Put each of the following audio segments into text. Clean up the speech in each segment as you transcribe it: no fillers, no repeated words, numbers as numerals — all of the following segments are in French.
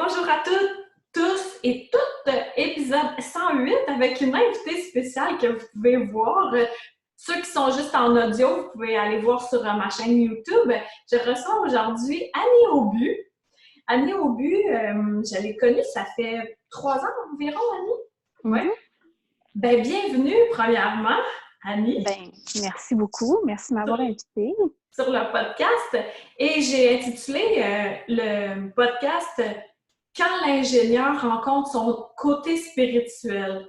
Bonjour à toutes, tous et toutes, épisode 108 avec une invitée spéciale que vous pouvez voir. Ceux qui sont juste en audio, vous pouvez aller voir sur ma chaîne YouTube. Je reçois aujourd'hui Annie Aubu. Annie Aubu, je l'ai connue, ça fait 3 ans environ, Annie? Oui. Mm-hmm. Ben, bienvenue, premièrement, Annie. Ben, merci beaucoup. Merci de m'avoir invitée. Sur le podcast. Et j'ai intitulé le podcast Quand l'ingénieur rencontre son côté spirituel.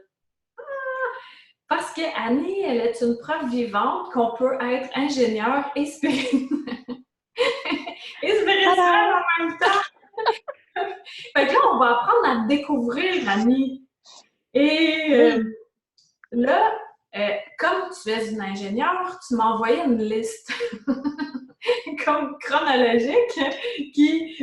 Parce que Annie, elle est une preuve vivante qu'on peut être ingénieur et spirituel en même temps. Fait que là, on va apprendre à te découvrir, Annie. Et là, comme tu es une ingénieure, tu m'as envoyé une liste comme chronologique qui...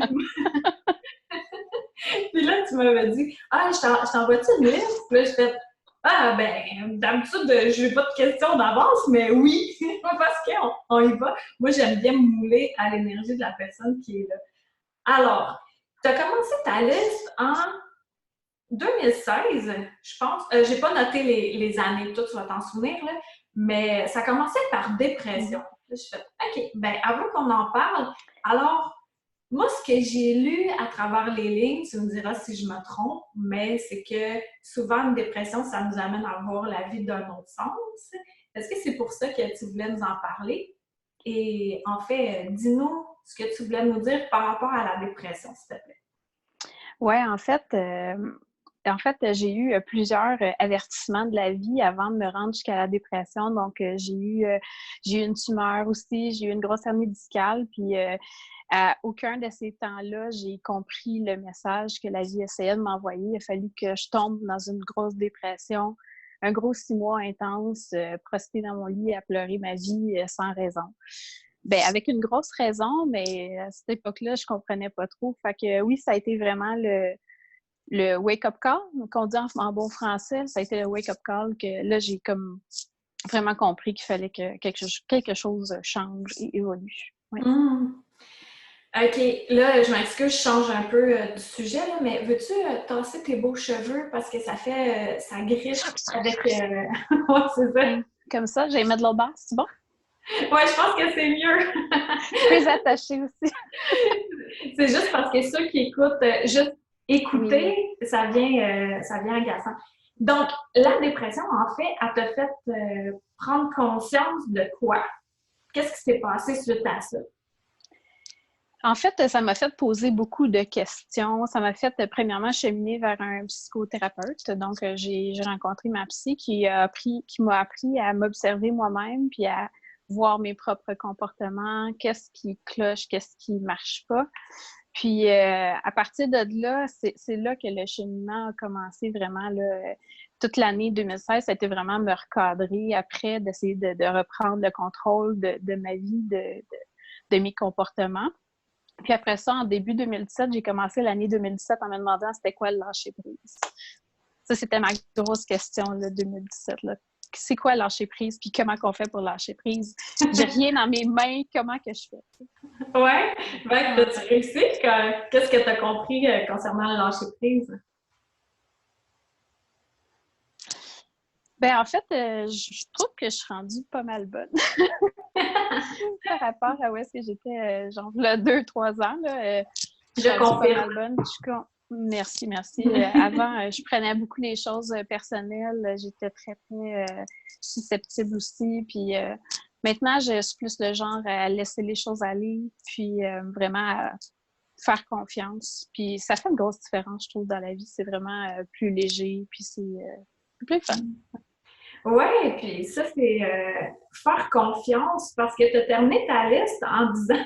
Puis là, tu m'avais dit « Ah, je t'envoie-tu une liste? » Puis là, je fais « Ah, ben, d'habitude, je n'ai pas de questions d'avance, mais oui, parce qu'on y va. » Moi, j'aime bien me mouler à l'énergie de la personne qui est là. Alors, tu as commencé ta liste en 2016, je pense. J'ai pas noté les années toutes, tu vas t'en souvenir, là, mais ça commençait par dépression. Là, je fais « OK, ben, avant qu'on en parle, alors, moi, ce que j'ai lu à travers les lignes, tu me diras si je me trompe, mais c'est que souvent, une dépression, ça nous amène à voir la vie d'un autre sens. Est-ce que c'est pour ça que tu voulais nous en parler? Et en fait, dis-nous ce que tu voulais nous dire par rapport à la dépression, s'il te plaît. Oui, en fait, j'ai eu plusieurs avertissements de la vie avant de me rendre jusqu'à la dépression. Donc, j'ai eu une tumeur aussi, j'ai eu une grosse hernie discale, puis à aucun de ces temps-là, j'ai compris le message que la vie essayait de m'envoyer. Il a fallu que je tombe dans une grosse dépression, un gros 6 mois intense, prostée dans mon lit à pleurer ma vie sans raison. Ben, avec une grosse raison, mais à cette époque-là, je comprenais pas trop. Fait que oui, ça a été vraiment le wake-up call, qu'on dit en bon français. Ça a été le wake-up call que là, j'ai comme vraiment compris qu'il fallait que quelque chose change et évolue. Oui. OK, là, je m'excuse, je change un peu du sujet, là, mais veux-tu tasser tes beaux cheveux parce que ça fait, ça griche avec... ouais, c'est ça. Comme ça, j'ai mis de l'autre base, c'est bon? Ouais, je pense que c'est mieux. Je peux les attacher aussi. C'est juste parce que ceux qui écoutent, juste écouter, oui. ça vient agaçant. Donc, la dépression, en fait, elle t'a fait prendre conscience de quoi? Qu'est-ce qui s'est passé suite à ça? En fait, ça m'a fait poser beaucoup de questions. Ça m'a fait, premièrement, cheminer vers un psychothérapeute. Donc, j'ai rencontré ma psy qui m'a appris à m'observer moi-même puis à voir mes propres comportements, qu'est-ce qui cloche, qu'est-ce qui marche pas. Puis, à partir de là, c'est là que le cheminement a commencé vraiment. Là, toute l'année 2016, ça a été vraiment me recadrer après, d'essayer de reprendre le contrôle de ma vie, de mes comportements. Puis après ça, en début 2017, j'ai commencé l'année 2017 en me demandant c'était quoi le lâcher-prise. Ça, c'était ma grosse question, là, 2017. Là. C'est quoi lâcher prise? Puis comment qu'on fait pour lâcher prise? J'ai rien dans mes mains. Comment que je fais? Ouais. Ben, as-tu réussi? Qu'est-ce que tu as compris concernant le lâcher prise? Ben, en fait, je trouve que je suis rendue pas mal bonne. Par rapport à où est-ce que j'étais, genre, là, 2-3 ans, là, je suis rendue pas mal bonne. Merci. Avant, je prenais beaucoup les choses personnelles. J'étais très, très susceptible aussi. Puis maintenant, je suis plus le genre à laisser les choses aller, puis vraiment à faire confiance. Puis ça fait une grosse différence, je trouve, dans la vie. C'est vraiment plus léger, puis c'est plus fun. Oui, puis ça, c'est faire confiance parce que tu as terminé ta liste en disant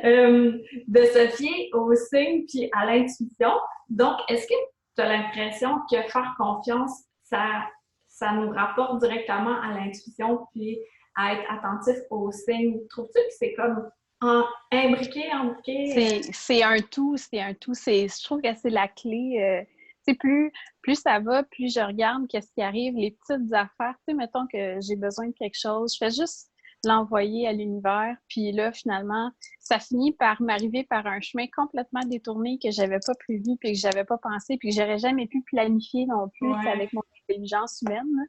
de se fier aux signes puis à l'intuition. Donc, est-ce que tu as l'impression que faire confiance, ça nous rapporte directement à l'intuition puis à être attentif aux signes? Trouves-tu que c'est comme imbriqué? C'est un tout. Je trouve que c'est la clé. Plus ça va, plus je regarde qu'est-ce qui arrive, les petites affaires. Tu sais, mettons que j'ai besoin de quelque chose, je fais juste l'envoyer à l'univers. Puis là, finalement, ça finit par m'arriver par un chemin complètement détourné que j'avais pas prévu, puis que j'avais pas pensé, puis que j'aurais jamais pu planifier non plus Ouais. avec mon intelligence humaine. Là.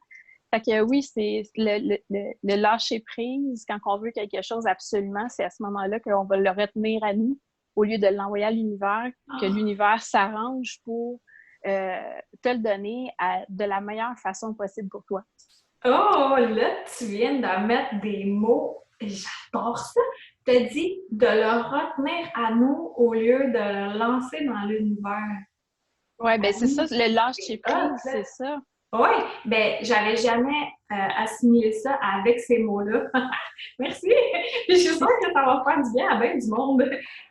Fait que oui, c'est le lâcher prise quand on veut quelque chose absolument, c'est à ce moment-là qu'on va le retenir à nous au lieu de l'envoyer à l'univers, que l'univers s'arrange pour te le donner de la meilleure façon possible pour toi. Oh, là, tu viens de mettre des mots. J'adore ça. Tu as dit de le retenir à nous au lieu de le lancer dans l'univers. Oui, ben c'est ça, Oui, le lâcher c'est hot, prise, là. c'est ça. Oui, ben j'avais jamais assimilé ça avec ces mots-là. Merci! Puis je suis sûre que ça va faire du bien à bien du monde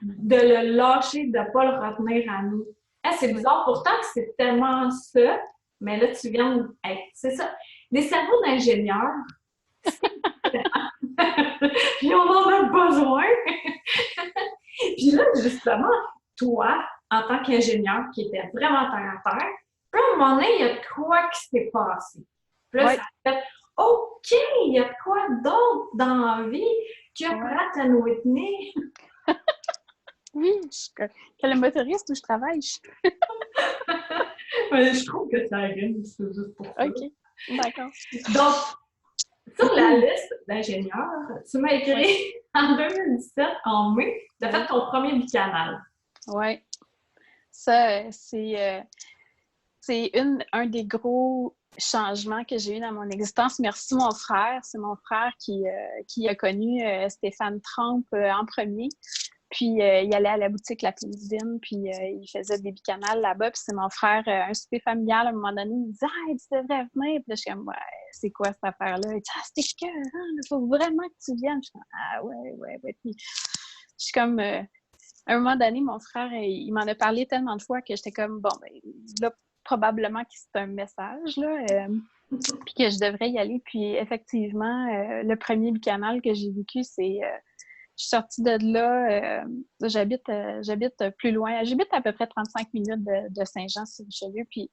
de le lâcher, de ne pas le retenir à nous. Ah, c'est Oui. bizarre, pourtant que c'est tellement ça, mais là tu viens de... Hey, c'est ça. Des cerveaux d'ingénieurs, puis on en a besoin. Puis là, justement, toi, en tant qu'ingénieur qui était vraiment terre à terre, puis à un moment donné, il y a de quoi qui s'est passé. Puis là, Oui, ça fait OK, il y a de quoi d'autre dans la vie que ouais. Pratt and Whitney. Oui, quel motoriste où je travaille. Mais je trouve que ça arrive, c'est juste pour ça. OK, d'accord. Donc, sur la liste d'ingénieurs, tu m'as Oui, écrit en 2017, en mai, tu as fait oui, ton premier bicanal. oui. Ça, c'est un des gros changements que j'ai eu dans mon existence. Merci mon frère. C'est mon frère qui a connu Stéphane Trump en premier. Puis il allait à la boutique La Cuisine, puis il faisait des bicanales là-bas. Puis c'est mon frère, un souper familial, à un moment donné, il me dit « Ah, tu devrais venir. » Puis là, je suis comme « Ouais, c'est quoi cette affaire-là? » Il dit « Ah, c'était écœurant, il faut vraiment que tu viennes. » Je suis comme « Ah, ouais, ouais, ouais. » Puis je suis comme... à un moment donné, mon frère, il m'en a parlé tellement de fois que j'étais comme, bon, ben, là, probablement que c'est un message, là, puis que je devrais y aller. Puis effectivement, le premier bicanal que j'ai vécu, c'est, je suis sortie de là, j'habite plus loin, j'habite à peu près 35 minutes de Saint-Jean-sur-Richelieu, puis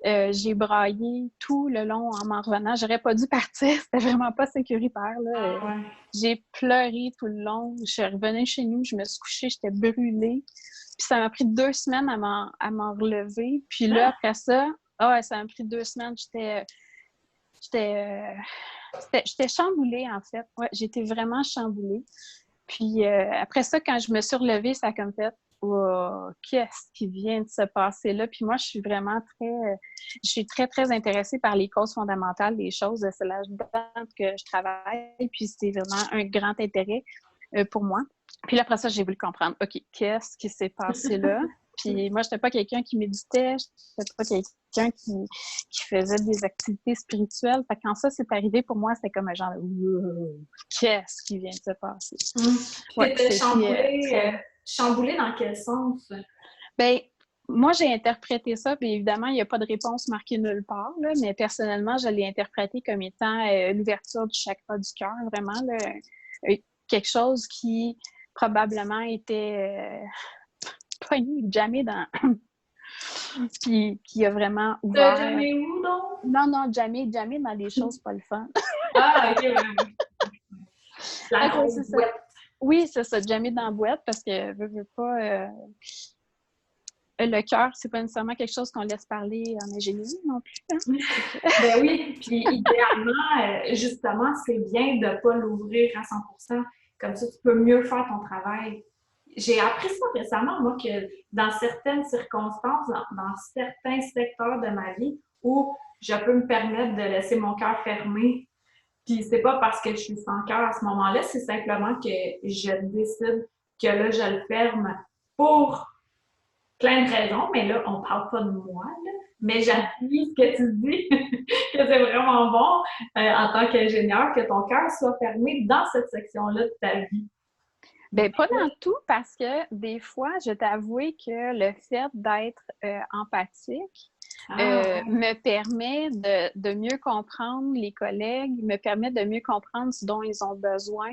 j'ai braillé tout le long en m'en revenant. J'aurais pas dû partir, c'était vraiment pas sécuritaire, là. Ah ouais. J'ai pleuré tout le long. Je suis revenue chez nous, je me suis couchée, j'étais brûlée. Puis ça m'a pris 2 semaines à m'en relever. Puis là, Ah, après ça, ça m'a pris 2 semaines. J'étais, j'étais chamboulée, en fait. Ouais, j'étais vraiment chamboulée. Puis après ça, quand je me suis relevée, ça a comme fait oh, qu'est-ce qui vient de se passer là? Puis moi, je suis très, très intéressée par les causes fondamentales des choses. C'est là-dedans que je travaille, puis c'est vraiment un grand intérêt pour moi. Puis là, après ça, j'ai voulu comprendre, OK, qu'est-ce qui s'est passé là? Puis moi, je n'étais pas quelqu'un qui méditait, je n'étais pas quelqu'un qui faisait des activités spirituelles. Fait que quand ça s'est arrivé, pour moi, c'était comme un genre de qu'est-ce qui vient de se passer? Puis Ouais, t'étais c'était chamboulée, très... chamboulée dans quel sens? Ben, moi, j'ai interprété ça, puis évidemment, il n'y a pas de réponse marquée nulle part, là, mais personnellement, je l'ai interprété comme étant l'ouverture du chakra du cœur, vraiment, là, quelque chose qui probablement était pogné, jamais dans... puis qui a vraiment T'as ouvert... jamais où, donc? Non, non, jamais dans des choses pas le fun. Ah, ok, ouais. La Fait que, ouais, grosse c'est ça. boîte. Oui, c'est ça, jamais dans la boîte, parce que veux pas... le cœur, c'est pas nécessairement quelque chose qu'on laisse parler en ingénierie non plus. Hein? Ben oui, puis idéalement, justement, c'est bien de ne pas l'ouvrir à 100%. Comme ça, tu peux mieux faire ton travail. J'ai appris ça récemment, moi, que dans certaines circonstances, dans certains secteurs de ma vie, où je peux me permettre de laisser mon cœur fermé, puis c'est pas parce que je suis sans cœur à ce moment-là, c'est simplement que je décide que là, je le ferme pour plein de raisons, mais là, on parle pas de moi, là. Mais j'appuie ce que tu dis, que c'est vraiment bon en tant qu'ingénieur, que ton cœur soit fermé dans cette section-là de ta vie. Ben pas dans tout, parce que des fois, je t'avoue que le fait d'être empathique Ah, me permet de mieux comprendre les collègues, me permet de mieux comprendre ce dont ils ont besoin,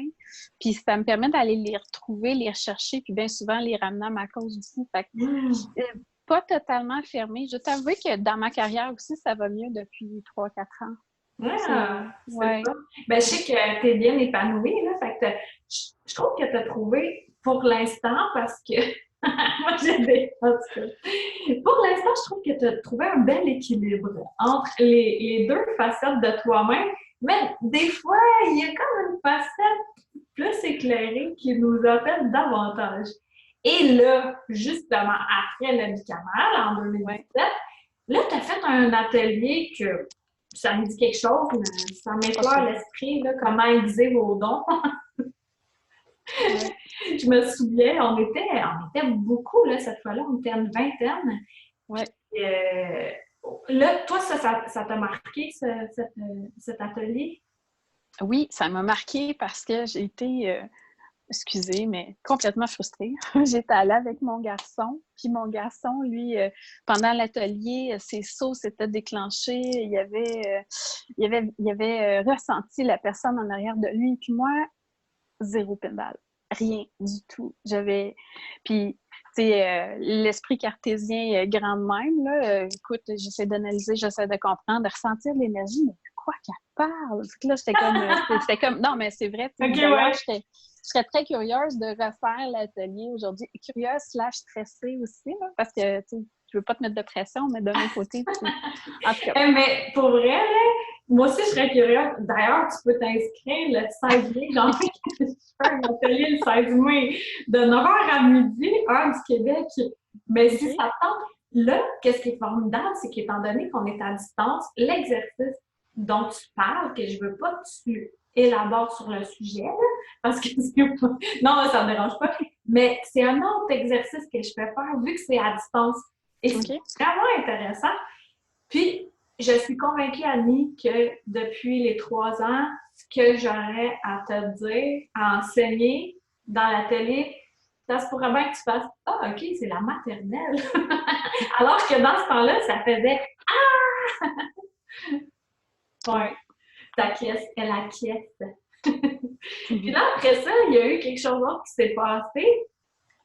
puis ça me permet d'aller les retrouver, les rechercher, puis bien souvent les ramener à ma cause aussi. Fait que, hmm. pas totalement fermée. Je t'avoue que dans ma carrière aussi, ça va mieux depuis 3-4 ans. C'est Ouais. ça. Ben, je sais que t'es bien épanouie, là. Fait que je trouve que t'as trouvé, pour l'instant, parce que moi, j'ai des... En tout cas, pour l'instant, je trouve que tu as trouvé un bel équilibre entre les deux facettes de toi-même. Mais des fois, il y a comme une facette plus éclairée qui nous appelle davantage. Et là, justement, après le bicaméral, en Ouais. 2017, là, tu as fait un atelier que ça me dit quelque chose, mais ça m'effleure OK. l'esprit, là, comment aiguiser vos dons. Ouais. Je me souviens, on était beaucoup, là, cette fois-là, on était une vingtaine. Ouais. Euh, là, toi, ça t'a marqué, cet atelier? Oui, ça m'a marqué parce que j'ai été, excusez, mais complètement frustrée. J'étais allée avec mon garçon, puis mon garçon, lui, pendant l'atelier, ses sauts s'étaient déclenchés, il avait ressenti la personne en arrière de lui, puis moi, zéro pédale, rien du tout. Puis, tu sais, l'esprit cartésien grand de même, là, écoute, j'essaie d'analyser, j'essaie de comprendre, de ressentir l'énergie, mais de quoi qu'elle parle? Fait que là, c'était comme, non, mais c'est vrai, Ok, d'ailleurs, ouais. je serais très curieuse de refaire l'atelier aujourd'hui. Curieuse / stressée aussi, là, parce que, tu sais, je veux pas te mettre de pression, mais d'un autre côté, en tout cas. Mais pour vrai, là, moi aussi, je serais curieuse. D'ailleurs, tu peux t'inscrire le 16 mai. J'en fais je fais un atelier le 16 mai de 9h à midi, heure du Québec. Mais si OK? ça tente, là, qu'est-ce qui est formidable, c'est qu'étant donné qu'on est à distance, l'exercice dont tu parles, que je veux pas que tu élabores sur le sujet, là, parce que non, ça me dérange pas, mais c'est un autre exercice que je fais faire vu que c'est à distance. Et c'est OK? vraiment intéressant. Puis, je suis convaincue, Annie, que depuis les 3 ans, ce que j'aurais à te dire, à enseigner dans l'atelier, ça se pourrait bien que tu fasses Ah, OK, c'est la maternelle. Alors que dans ce temps-là, ça faisait Ouais, t'acquiesces, elle acquiesce. Puis là, après ça, il y a eu quelque chose d'autre qui s'est passé,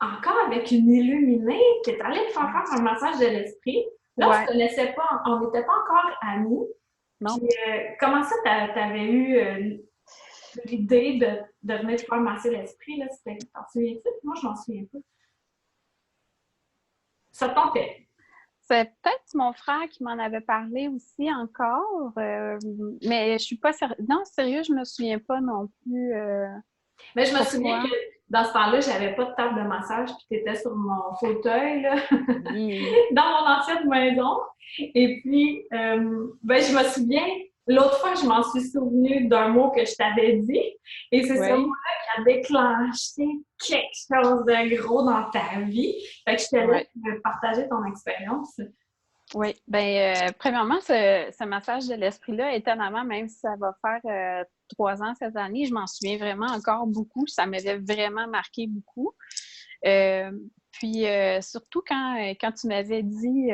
encore avec une illuminée, qui est allée te faire faire un massage de l'esprit. Là, on se Ouais, connaissait pas, on n'était pas encore amis. Puis, non. comment ça, t'avais eu l'idée de venir te faire masser l'esprit, là? T'en souviens-tu? Moi, je m'en souviens pas. Ça te tentait. C'est peut-être mon frère qui m'en avait parlé aussi encore, mais je suis pas sérieuse. Non, sérieux, je me souviens pas non plus Mais je me souviens pourquoi. que dans ce temps-là, j'avais pas de table de massage, puis t'étais sur mon fauteuil, là, Oui, dans mon ancienne maison. Et puis, ben, je me souviens, l'autre fois, je m'en suis souvenue d'un mot que je t'avais dit, et c'est ce oui, mot-là qui a déclenché quelque chose de gros dans ta vie. Fait que je te laisse oui. me partager ton expérience. Oui, bien, premièrement, ce massage de l'esprit-là, étonnamment, même si ça va faire 3 ans cette année, je m'en souviens vraiment encore beaucoup. Ça m'avait vraiment marqué beaucoup. Euh, puis surtout quand tu m'avais dit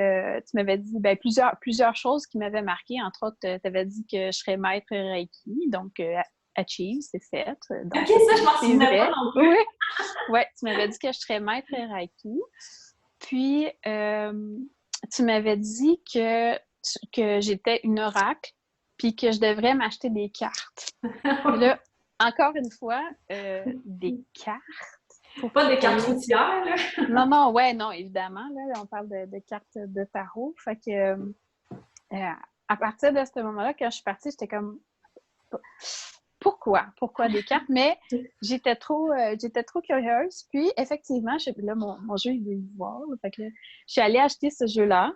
ben, plusieurs choses qui m'avaient marqué. Entre autres, tu avais dit que je serais maître Reiki, donc achieve, c'est fait. OK, Donc ça, ça, je m'en c'est souvenais pas vrai. non plus. Oui, ouais, tu m'avais dit que je serais maître Reiki. Puis tu m'avais dit que j'étais une oracle, puis que je devrais m'acheter des cartes. Mais là, encore une fois, des cartes pour Pas des cartes créer. routières, là. Non, non, ouais, non, évidemment, là, on parle de cartes de tarot. Fait que, à partir de ce moment-là, quand je suis partie, j'étais comme, pourquoi? Pourquoi des cartes? Mais j'étais trop curieuse. Puis, effectivement, là, mon jeu, il veut me voir. Fait que, je suis allée acheter ce jeu-là.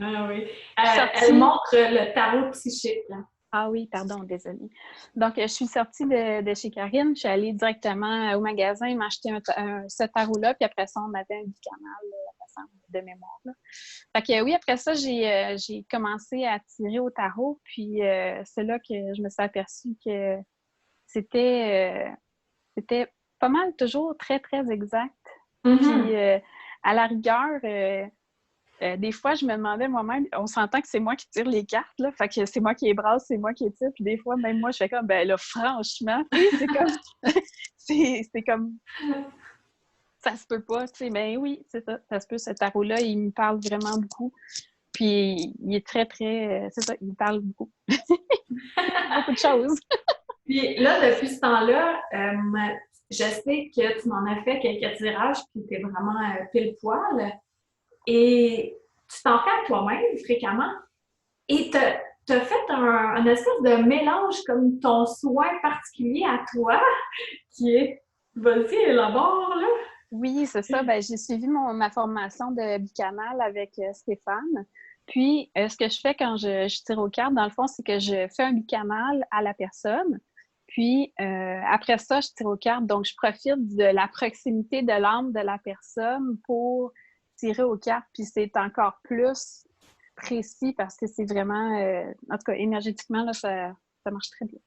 Ah oui. Je suis Elle sortie. montre le tarot psychique, là. Ah oui, pardon, désolée. Donc, je suis sortie de chez Karine. Je suis allée directement au magasin m'acheter ce tarot-là. Puis après ça, on avait un bicaméral de mémoire. Là. Fait que oui, après ça, j'ai commencé à tirer au tarot. Puis c'est là que je me suis aperçue que c'était, c'était pas mal toujours très, très exact. Puis Mm-hmm. à la rigueur, des fois, je me demandais moi-même, on s'entend que c'est moi qui tire les cartes, là, fait que c'est moi qui les brasse, c'est moi qui les tire, puis des fois, même moi, je fais comme, ben là, franchement, tu sais, c'est comme, c'est comme, ça se peut pas, tu sais, ben oui, c'est ça se peut, ce tarot-là, il me parle vraiment beaucoup. Puis il est très, très... c'est ça, il parle beaucoup. Beaucoup de choses. Puis là, depuis ce temps-là, je sais que tu m'en as fait quelques tirages, puis t'es vraiment pile poil. Et tu t'en fais à toi-même fréquemment. Et t'as fait un espèce de mélange comme ton soin particulier à toi, qui est, vas-y, élabore, là. Oui, c'est ça. Ben, j'ai suivi ma formation de bicanal avec Stéphane. Puis, ce que je fais quand je tire aux cartes, dans le fond, c'est que je fais un bicanal à la personne. Puis, après ça, je tire aux cartes. Donc, je profite de la proximité de l'âme de la personne pour tirer aux cartes. Puis, c'est encore plus précis parce que c'est vraiment, en tout cas, énergétiquement, là, ça marche très bien.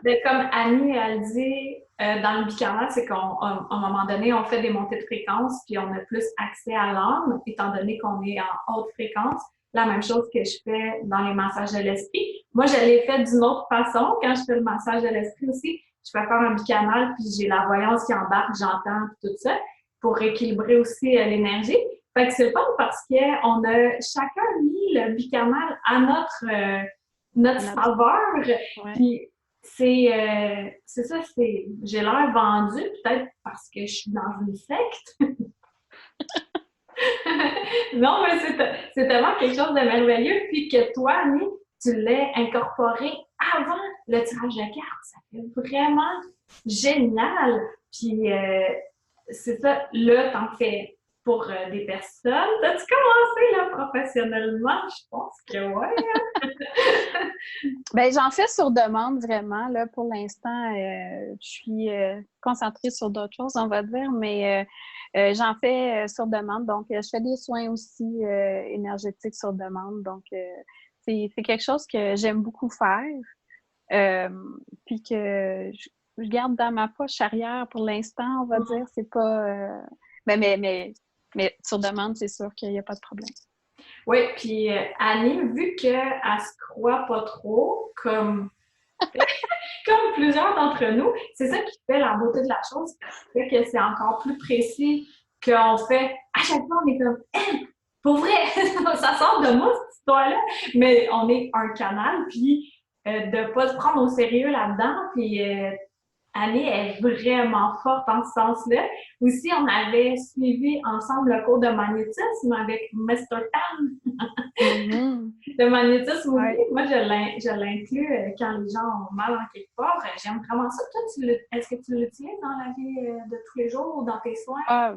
Mais comme Annie, elle dit, dans le bicaméral, c'est qu'à un moment donné, on fait des montées de fréquence, puis on a plus accès à l'âme, étant donné qu'on est en haute fréquence. La même chose que je fais dans les massages de l'esprit. Moi, je l'ai fait d'une autre façon. Quand je fais le massage de l'esprit aussi, je peux faire un bicaméral, puis j'ai la voyance qui embarque, j'entends, tout ça, pour rééquilibrer aussi l'énergie. Fait que c'est le fun parce qu'on a chacun mis le bicaméral à notre saveur. Ouais. Puis c'est ça, j'ai l'air vendue, peut-être parce que je suis dans une secte. Non, mais c'est tellement quelque chose de merveilleux. Puis que toi, Annie, tu l'as incorporé avant le tirage de cartes. Ça fait vraiment génial. Puis c'est ça, là, t'en fais pour des personnes. T'as-tu commencé là professionnellement? Je pense que ouais. Ben, j'en fais sur demande vraiment. Là, pour l'instant, je suis concentrée sur d'autres choses, on va dire, mais j'en fais sur demande. Donc, je fais des soins aussi énergétiques sur demande. Donc, c'est quelque chose que j'aime beaucoup faire. Puis que je garde dans ma poche arrière pour l'instant, on va dire. C'est pas. Mais sur demande, c'est sûr qu'il n'y a pas de problème. Oui, puis Annie, vu qu'elle se croit pas trop, comme plusieurs d'entre nous, c'est ça qui fait la beauté de la chose, fait que c'est encore plus précis qu'on fait à chaque fois, on est comme pour vrai, ça sort de moi cette histoire-là, mais on est un canal, puis de pas se prendre au sérieux là-dedans, puis Annie est vraiment forte en ce sens-là. Aussi, on avait suivi ensemble le cours de magnétisme avec Mr. Tan. Mm-hmm. Le magnétisme aussi, Ouais. moi, je l'inclus quand les gens ont mal en quelque part. J'aime vraiment ça. Toi, est-ce que tu l'utilises dans la vie de tous les jours ou dans tes soins? Ah,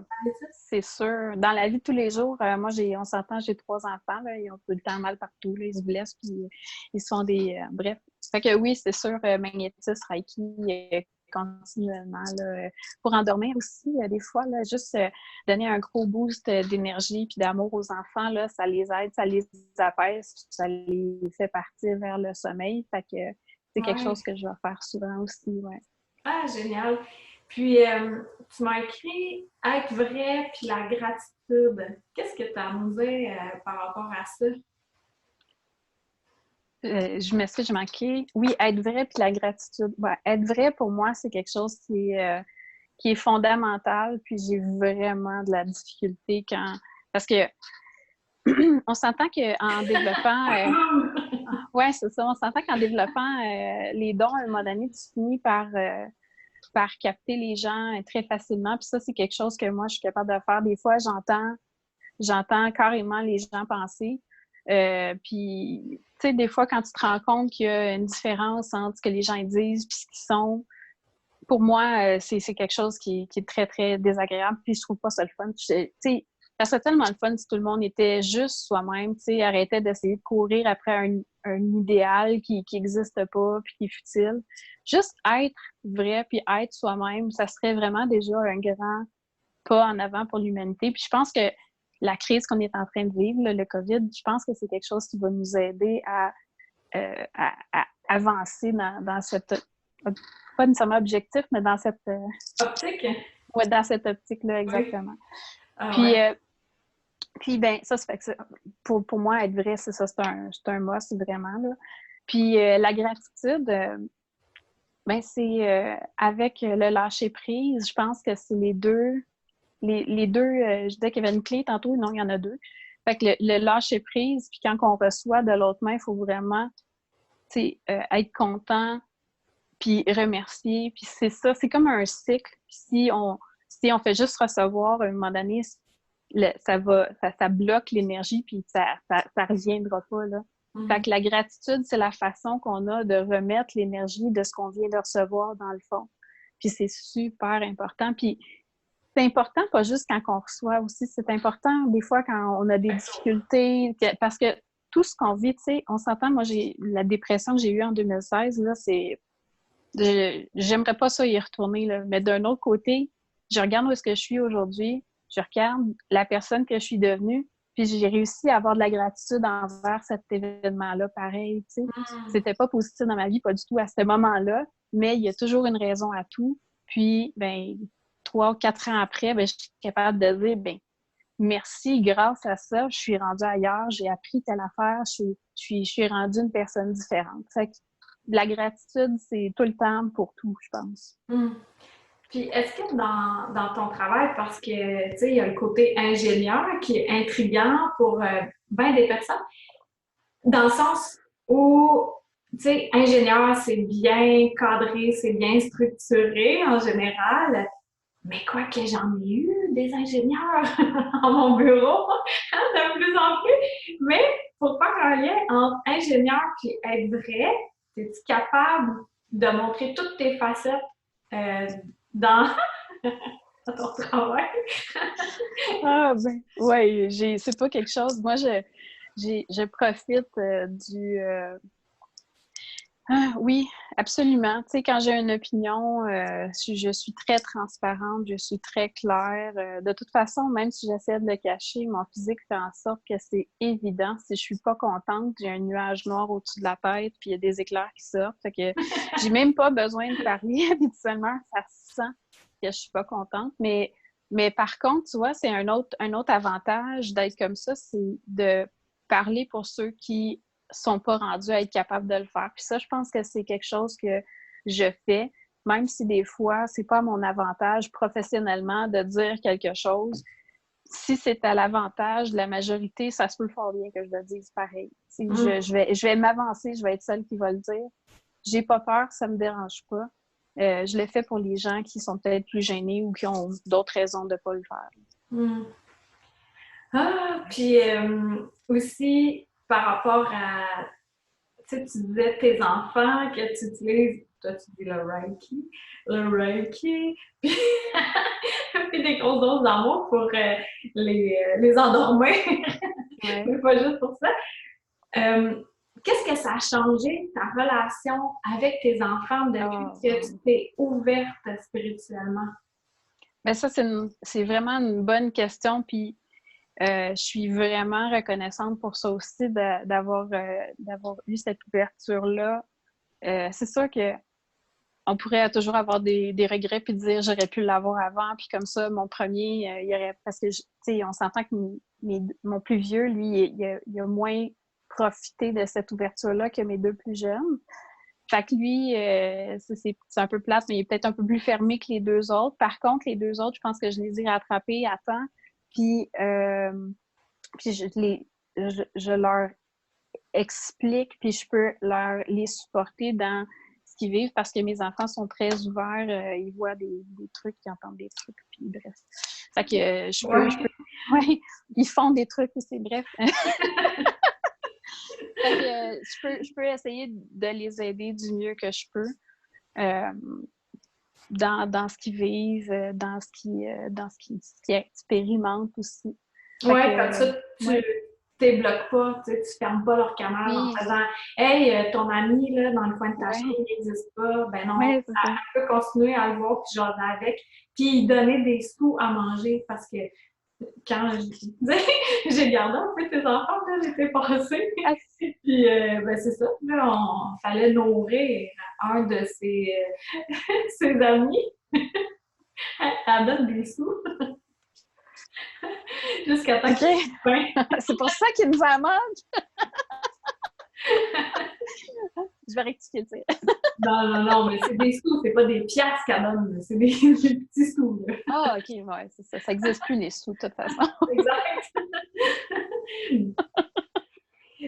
c'est sûr. Dans la vie de tous les jours, moi, on s'entend, j'ai 3 enfants, là, ils ont tout le temps mal partout, là, ils se blessent, puis ils se font des... bref. Fait que oui, c'est sûr, magnétisme, Reiki, continuellement, là, pour endormir aussi, des fois, là, juste donner un gros boost d'énergie puis d'amour aux enfants, là, ça les aide, ça les apaise, ça les fait partir vers le sommeil. Fait que c'est quelque Ouais. chose que je vais faire souvent aussi, ouais. Ah, génial. Puis, tu m'as écrit être vrai puis la gratitude. Qu'est-ce que tu as à nous dire par rapport à ça? Je m'excuse, j'ai manqué. Oui, être vrai puis la gratitude. Ouais, être vrai, pour moi, c'est quelque chose qui est fondamental. Puis j'ai vraiment de la difficulté quand... Parce que on s'entend qu'en développant... ouais, c'est ça. On s'entend qu'en développant les dons, à un moment donné, tu finis par capter les gens très facilement. Puis ça, c'est quelque chose que moi, je suis capable de faire. Des fois, j'entends carrément les gens penser. Puis, tu sais, des fois, quand tu te rends compte qu'il y a une différence entre ce que les gens disent et ce qu'ils sont, pour moi, c'est quelque chose qui est très, très désagréable. Puis, je trouve pas ça le fun. Tu sais, ça serait tellement le fun si tout le monde était juste soi-même, tu sais, arrêtait d'essayer de courir après un idéal qui n'existe pas puis qui est futile. Juste être vrai puis être soi-même, ça serait vraiment déjà un grand pas en avant pour l'humanité. Puis je pense que la crise qu'on est en train de vivre, le COVID, je pense que c'est quelque chose qui va nous aider à avancer dans cette, pas nécessairement objectif, mais dans cette, Optique? ouais, dans cette optique-là, Oui. exactement. Ah Puis, ouais. ben, ça fait que pour moi, être vrai, c'est ça, c'est un must, vraiment, là. Puis, la gratitude, ben, c'est avec le lâcher-prise, je pense que c'est les deux, je disais qu'il y avait une clé tantôt, non, il y en a deux. Fait que le lâcher prise, puis quand on reçoit de l'autre main, il faut vraiment, tu sais, être content, puis remercier. Puis c'est ça, c'est comme un cycle. Puis si on fait juste recevoir, à un moment donné, ça bloque l'énergie, puis ça reviendra pas, là. Fait que la gratitude, c'est la façon qu'on a de remettre l'énergie de ce qu'on vient de recevoir dans le fond. Puis c'est super important. Puis c'est important pas juste quand on reçoit aussi, c'est important des fois quand on a des difficultés, parce que tout ce qu'on vit, tu sais, on s'entend, moi, la dépression que j'ai eue en 2016, là, j'aimerais pas ça y retourner, là. Mais d'un autre côté, je regarde où est-ce que je suis aujourd'hui, je regarde la personne que je suis devenue, puis j'ai réussi à avoir de la gratitude envers cet événement-là, pareil, tu sais. C'était pas positif dans ma vie, pas du tout à ce moment-là, mais il y a toujours une raison à tout. Puis, ben 3 ou 4 ans après, ben, je suis capable de dire, ben merci, grâce à ça, je suis rendue ailleurs, j'ai appris telle affaire, je suis rendue une personne différente. Fait que la gratitude, c'est tout le temps pour tout, je pense. Puis, est-ce que dans ton travail, parce que, tu sais, il y a le côté ingénieur qui est intriguant pour bien des personnes, dans le sens où, tu sais, ingénieur, c'est bien cadré, c'est bien structuré en général, mais quoi que j'en ai eu des ingénieurs dans mon bureau, de plus en plus, mais pour faire un lien entre ingénieur et être vrai, es-tu capable de montrer toutes tes facettes dans, dans ton travail? Ah ben, ouais, c'est pas quelque chose. Moi, je profite oui, absolument. Tu sais, quand j'ai une opinion, je suis très transparente, je suis très claire. De toute façon, même si j'essaie de le cacher, mon physique fait en sorte que c'est évident. Si je suis pas contente, j'ai un nuage noir au-dessus de la tête, puis il y a des éclairs qui sortent. Fait que j'ai même pas besoin de parler. Habituellement, ça se sent que je suis pas contente. Mais par contre, tu vois, c'est un autre avantage d'être comme ça, c'est de parler pour ceux qui sont pas rendus à être capables de le faire. Puis ça, je pense que c'est quelque chose que je fais, même si des fois, c'est pas à mon avantage professionnellement de dire quelque chose. Si c'est à l'avantage de la majorité, ça se peut fort bien que je le dise pareil. Je vais m'avancer, je vais être celle qui va le dire. J'ai pas peur, ça me dérange pas. Je le fais pour les gens qui sont peut-être plus gênés ou qui ont d'autres raisons de pas le faire. Ah, puis aussi par rapport à, tu sais, tu disais tes enfants que tu utilises, toi tu dis le Reiki, puis, puis des grosses doses d'amour pour les endormir, Ouais. mais pas juste pour ça. Qu'est-ce que ça a changé, ta relation avec tes enfants depuis que tu t'es ouverte spirituellement? Ben ça, c'est vraiment une bonne question, puis je suis vraiment reconnaissante pour ça aussi, d'avoir eu cette ouverture-là. C'est sûr que on pourrait toujours avoir des regrets puis dire j'aurais pu l'avoir avant, puis comme ça, mon premier, il y aurait. Parce que, tu sais, on s'entend que mon plus vieux, lui, il a moins profité de cette ouverture-là que mes deux plus jeunes. Fait que lui, c'est un peu plate, mais il est peut-être un peu plus fermé que les deux autres. Par contre, les deux autres, je pense que je les ai rattrapés à temps. Puis je leur explique, puis je peux les supporter dans ce qu'ils vivent parce que mes enfants sont très ouverts. Ils voient des trucs, ils entendent des trucs, puis bref. Fait que ouais, ils font des trucs, c'est bref. Fait que je peux essayer de les aider du mieux que je peux dans ce qu'ils vivent, dans ce qu'ils expérimentent aussi. Oui, comme ça, tu ouais. débloques pas, tu fermes pas leur canal en Oui. faisant Hey, ton ami là, dans le coin de ta chambre, il n'existe pas. Ben non, Ouais, c'est ça. elle peut continuer à le voir puis jaser avec. Puis donner des sous à manger parce que quand j'ai gardé un peu tes enfants là, l'été passé. Puis ben c'est ça. Là, on fallait nourrir un de ses amis. Elle donne des sous. Jusqu'à temps qu'il ait faim. C'est pour ça qu'il nous en manque. Je vais rectifier, tu sais. Non, mais c'est des sous, c'est pas des piastres qu'elle donne, c'est des petits sous. Là. Ah, OK, ouais, c'est ça. Ça n'existe plus, les sous, de toute façon. Exact.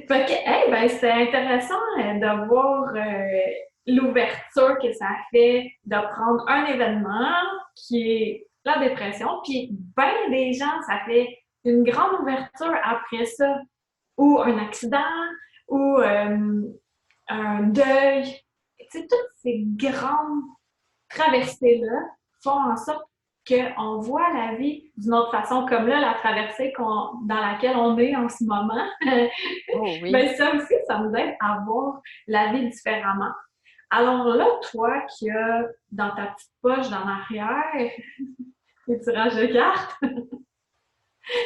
Fait que, hey, ben, c'est intéressant de voir l'ouverture que ça fait de prendre un événement qui est la dépression, puis ben des gens, ça fait une grande ouverture après ça, ou un accident, ou un deuil. Tu sais, toutes ces grandes traversées-là font en sorte qu'on voit la vie d'une autre façon, comme là, la traversée dans laquelle on est en ce moment. Oh oui. Ben, ça aussi, ça nous aide à voir la vie différemment. Alors là, toi qui as dans ta petite poche d'en arrière les tirages de cartes,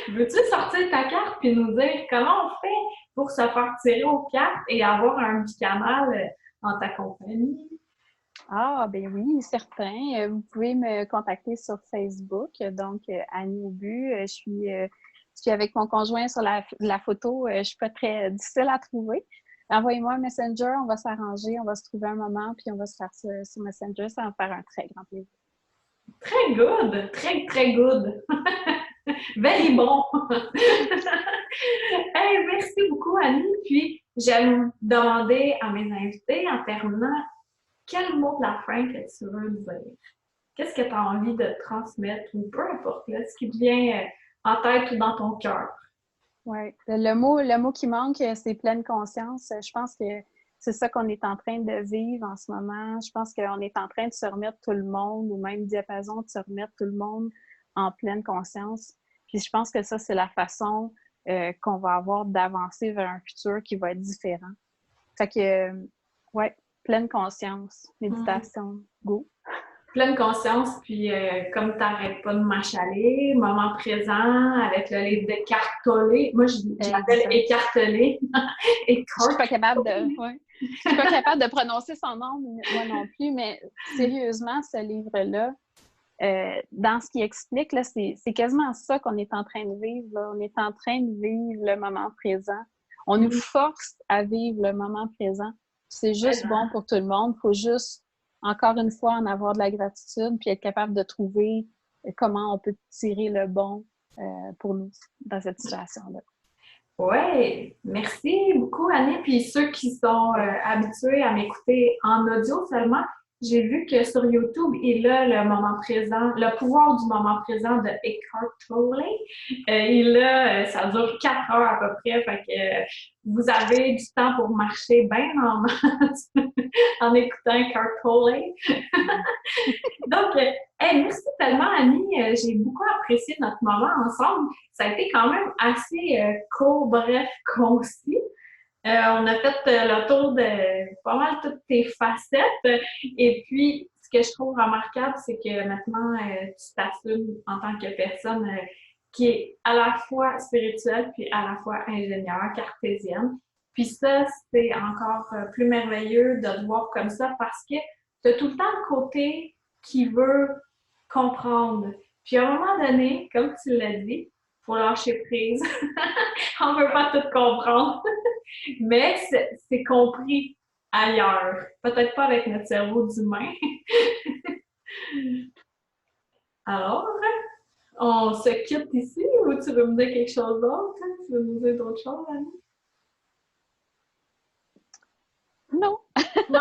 veux-tu sortir ta carte puis nous dire comment on fait pour se faire tirer aux cartes et avoir un petit canal en ta compagnie? Ah, ben oui, certain. Vous pouvez me contacter sur Facebook, donc Annie Aubu. Je suis avec mon conjoint sur la photo. Je suis pas très difficile à trouver. Envoyez-moi un Messenger, on va s'arranger, on va se trouver un moment, puis on va se faire ça sur Messenger. Ça va me faire un très grand plaisir. Très good! Très, très good! Very bon! Hey, merci beaucoup, Annie. Puis, j'aime demander à mes invités, en terminant, quel mot de la fin que tu veux dire? Qu'est-ce que tu as envie de transmettre ou peu importe, là, ce qui te vient en tête ou dans ton cœur? Oui. Le mot qui manque, c'est pleine conscience. Je pense que c'est ça qu'on est en train de vivre en ce moment. Je pense qu'on est en train de se remettre tout le monde, ou même Diapason, de se remettre tout le monde en pleine conscience. Puis je pense que ça, c'est la façon qu'on va avoir d'avancer vers un futur qui va être différent. Fait que, ouais, pleine conscience, méditation, go. Pleine conscience, puis comme t'arrêtes pas de m'achaler, moment présent, avec le livre d'écartoler. Moi, je l'appelle écarteler. Je suis pas capable de, ouais. Je suis pas capable de prononcer son nom, moi non plus, mais sérieusement, ce livre-là, dans ce qu'il explique, là, c'est quasiment ça qu'on est en train de vivre. Là. On est en train de vivre le moment présent. On nous force à vivre le moment présent. C'est juste bon pour tout le monde. Il faut juste, encore une fois, en avoir de la gratitude puis être capable de trouver comment on peut tirer le bon pour nous dans cette situation-là. Oui, merci beaucoup, Annie. Puis ceux qui sont habitués à m'écouter en audio seulement, j'ai vu que sur YouTube, il a le moment présent, le pouvoir du moment présent de Eckhart Tolle. Ça dure 4 heures à peu près, fait que vous avez du temps pour marcher bien en masse en écoutant Eckhart Tolle. Donc, hey, merci tellement, Annie. J'ai beaucoup apprécié notre moment ensemble. Ça a été quand même assez court, bref, concis. On a fait le tour de pas mal toutes tes facettes. Et puis, ce que je trouve remarquable, c'est que maintenant, tu t'assumes en tant que personne qui est à la fois spirituelle puis à la fois ingénieure, cartésienne. Puis ça, c'est encore plus merveilleux de te voir comme ça parce que tu as tout le temps le côté qui veut comprendre. Puis à un moment donné, comme tu l'as dit, il faut lâcher prise. On ne peut pas tout comprendre, mais c'est compris ailleurs. Peut-être pas avec notre cerveau d'humain. Alors, on se quitte ici ou tu veux me dire quelque chose d'autre? Tu veux nous dire d'autres choses, Annie? Non. Non?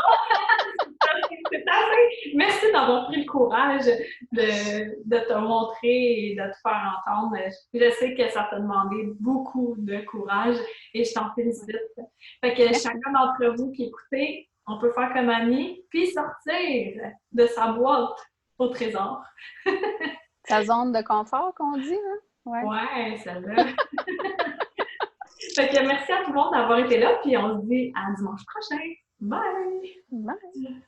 C'est assez. Merci d'avoir pris le courage de te montrer et de te faire entendre. Je sais que ça t'a demandé beaucoup de courage et je t'en félicite. Fait que chacun d'entre vous qui écoutez, on peut faire comme Annie, puis sortir de sa boîte au trésor. Sa zone de confort, qu'on dit, hein? Ouais, celle-là. Fait que merci à tout le monde d'avoir été là, puis on se dit à dimanche prochain. Bye! Bye!